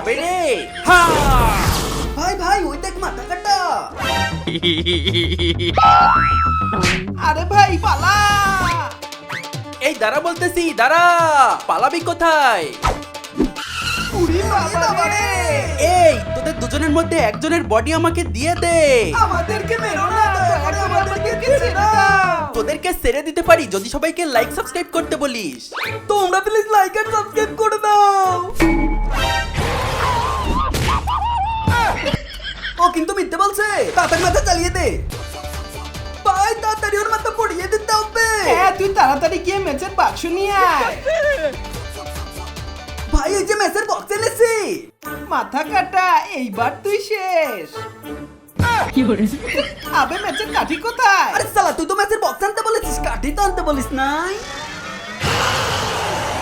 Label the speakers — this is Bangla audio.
Speaker 1: যাবে রে। হা ভাই ভাই ওই দেখ মাথা কাটা।
Speaker 2: আরে ভাই পালা।
Speaker 1: এই দাঁড়া বলতেছি, দাঁড়া। পালাবি কোথায়?
Speaker 2: উড়ি বাবা রে।
Speaker 1: এই তোদের দুজনের মধ্যে একজনের বডি আমাকে দিয়ে দে।
Speaker 2: আমাদেরকে মেরো না, দয়া করে আমাদেরকে ছেড়ে দাও।
Speaker 1: তোদেরকে ছেড়ে দিতে পারি যদি সবাইকে লাইক সাবস্ক্রাইব করতে বলিস।
Speaker 2: তোমরা প্লিজ লাইক এন্ড সাবস্ক্রাইব করে দাও।
Speaker 1: ও কিন্তু মিথ্যে বলছে। তাড়াতাড়ি মাথা চালিয়ে দে ভাই, তাড়াতাড়ি ওর মাথা পড়িয়ে দিতে হবে।
Speaker 2: হ্যাঁ তুই তাড়াতাড়ি গিয়ে ম্যাচের বাক্স নিয়ে আয়।
Speaker 1: ভাই ওই যে ম্যাচের বক্স এনেছি।
Speaker 2: মাথা কাটা, এইবার তুই শেষ। আবে ম্যাচের কাঠি কোথায়?
Speaker 1: আরে সালা তুই তো ম্যাচের বক্স আনতে বলেছিস, কাঠি তো আনতে বলিস নাই।